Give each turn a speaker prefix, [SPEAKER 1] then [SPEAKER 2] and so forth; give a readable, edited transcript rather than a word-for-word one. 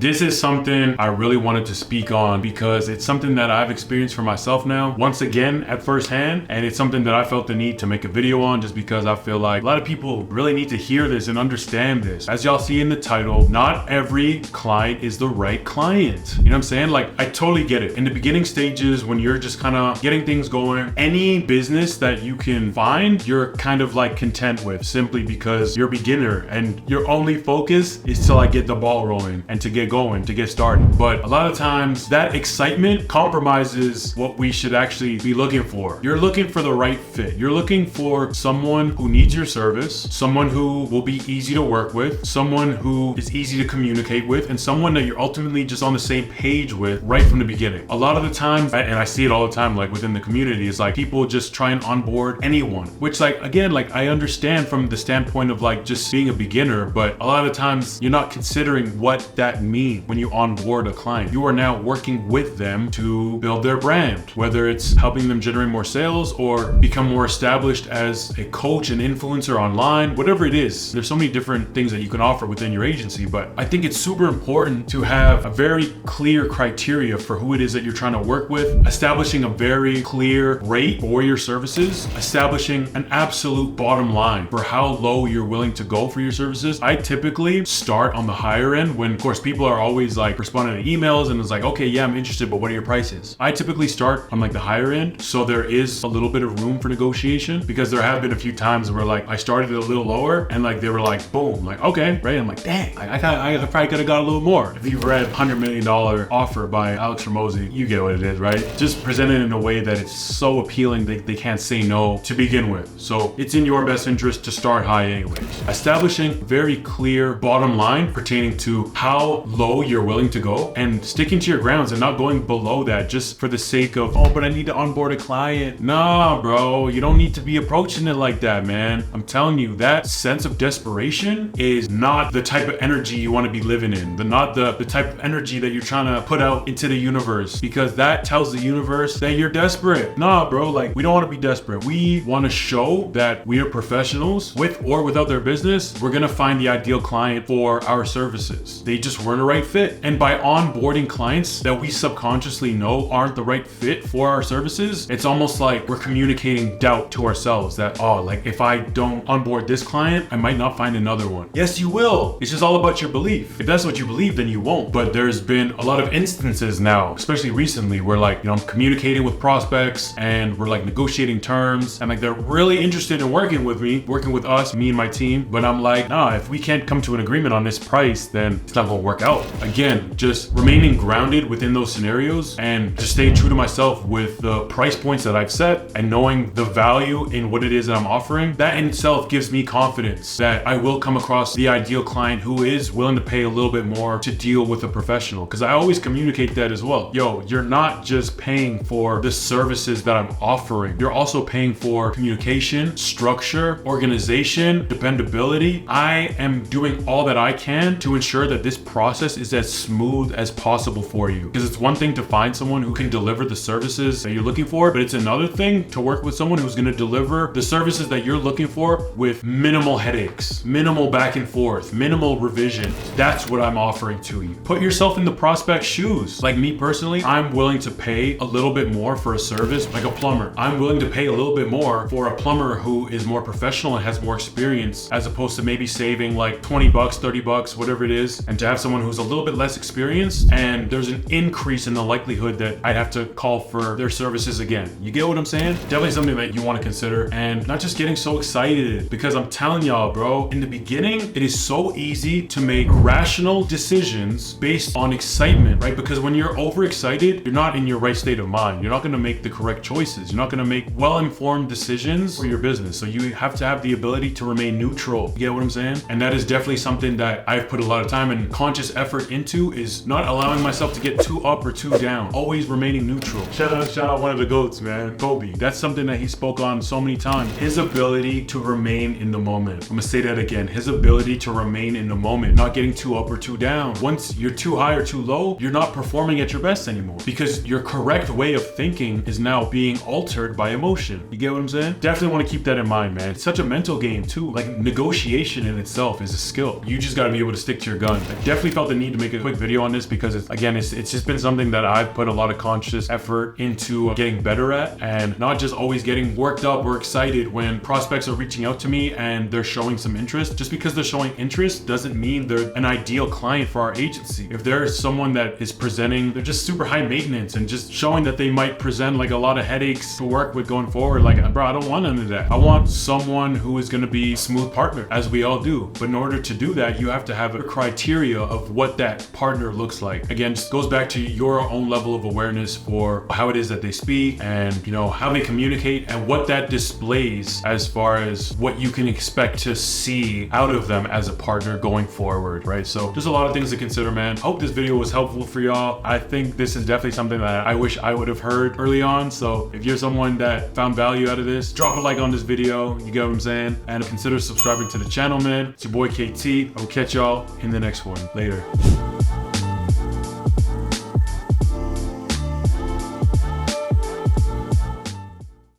[SPEAKER 1] this is something I really wanted to speak on because it's something that I've experienced for myself now, once again at firsthand, and it's something that I felt the need to make a video on just because I feel like a lot of people really need to hear this and understand this. As y'all see in the title, not every client is the right client. You know what I'm saying? Like, I totally get it. In the beginning stages, when you're just kind of getting things going, any business that you can find, you're kind of like content with, simply because you're a beginner and your only focus is to like get the ball rolling and to get going, to get started. But a lot of times that excitement compromises what we should actually be looking for. You're looking for the right fit. You're looking for someone who needs your service, someone who will be easy to work with, someone who is easy to communicate with, and someone that you're ultimately just on the same page with right from the beginning. A lot of the time, and I see it all the time, like within the community, is like people just try and onboard anyone, which like, again, like I understand from the standpoint of like just being a beginner, but a lot of times you're not considering what that means when you onboard a client. You are now working with them to build their brand, whether it's helping them generate more sales or become more established as a coach and influencer online, whatever it is. There's so many different things that you can offer within your agency, but I think it's super important to have a very clear criteria for who it is that you're trying to work with, establishing a very clear rate for your services, establishing an absolute bottom line for how low you're willing to go for your services. I typically start on the higher end when, of course, people are always like responding to emails and it's like, okay, yeah, I'm interested, but what are your prices? I typically start on like the higher end, so there is a little bit of room for negotiation, because there have been a few times where like I started a little lower and like they were like, boom, like, okay, right? I'm like, dang, I probably could have got a little more. If you've read $100 Million Offer by Alex Ramosi, you get what it is, right? Just presented in a way that it's so appealing that they can't say no to begin with. So it's in your best interest to start high anyways. Establishing very clear bottom line pertaining to how low you're willing to go and sticking to your grounds and not going below that just for the sake of, oh, but I need to onboard a client. Nah, bro, you don't need to be approaching it like that, man. I'm telling you, that sense of desperation is not the type of energy you want to be living in. Not the type of energy that you're trying to put out into the universe, because that tells the universe that you're desperate. Nah, bro, like we don't want to be desperate. We want to show that we are professionals with or without their business. We're going to find the ideal client for our services. They just weren't a right fit. And by onboarding clients that we subconsciously know aren't the right fit for our services, it's almost like we're communicating doubt to ourselves that, oh, like if I don't onboard this client, I might not find another one. Yes, you will. It's just all about your belief. If that's what you believe, then you won't. But there's been a lot of instances now, especially recently, where like, you know, I'm communicating with prospects and we're like negotiating terms and like they're really interested in working with me, working with us, me and my team. But I'm like, nah, if we can't come to an agreement on this price, then it's not gonna work out. Again, just remaining grounded within those scenarios and just staying true to myself with the price points that I've set and knowing the value in what it is that I'm offering. That in itself gives me confidence that I will come across the ideal client who is willing to pay a little bit more to deal with a professional. Because I always communicate that as well. Yo, you're not just paying for the services that I'm offering. You're also paying for communication, structure, organization, dependability. I am doing all that I can to ensure that this process is as smooth as possible for you. Because it's one thing to find someone who can deliver the services that you're looking for, but it's another thing to work with someone who's going to deliver the services that you're looking for with minimal headaches, minimal back and forth, minimal revisions. That's what I'm offering to you. Put yourself in the prospect's shoes. Like me personally, I'm willing to pay a little bit more for a service like a plumber. I'm willing to pay a little bit more for a plumber who is more professional and has more experience, as opposed to maybe saving like 20 bucks, 30 bucks, whatever it is, and to have someone who's a little bit less experienced, and there's an increase in the likelihood that I'd have to call for their services again. You get what I'm saying? Definitely something that you want to consider, and not just getting so excited, because I'm telling y'all, bro, in the beginning, it is so easy to make rational decisions based on excitement, right? Because when you're overexcited, you're not in your right state of mind. You're not going to make the correct choices. You're not going to make well-informed decisions for your business. So you have to have the ability to remain neutral. You get what I'm saying? And that is definitely something that I've put a lot of time and conscious effort into, is not allowing myself to get too up or too down. Always remaining neutral. Shout out one of the GOATs, man. Kobe. That's something that he spoke on so many times. His ability to remain in the moment. I'm gonna say that again. His ability to remain in the moment, not getting too up or too down. Once you're too high or too low, you're not performing at your best anymore, because your correct way of thinking is now being altered by emotion. You get what I'm saying? Definitely want to keep that in mind, man. It's such a mental game too. Like negotiation in itself is a skill. You just got to be able to stick to your guns. I definitely felt the the need to make a quick video on this because it's just been something that I've put a lot of conscious effort into getting better at, and not just always getting worked up or excited when prospects are reaching out to me and they're showing some interest. Just because they're showing interest doesn't mean they're an ideal client for our agency. If there's someone that is presenting, they're just super high maintenance and just showing that they might present like a lot of headaches to work with going forward, like, bro, I don't want none of that. I want someone who is going to be a smooth partner, as we all do. But in order to do that, you have to have a criteria of what that partner looks like. Again, it just goes back to your own level of awareness for how it is that they speak and, you know, how they communicate and what that displays as far as what you can expect to see out of them as a partner going forward, right? So there's a lot of things to consider, man. Hope this video was helpful for y'all. I think this is definitely something that I wish I would have heard early on. So if you're someone that found value out of this, drop a like on this video, you get what I'm saying? And consider subscribing to the channel, man. It's your boy KT. I will catch y'all in the next one. Later.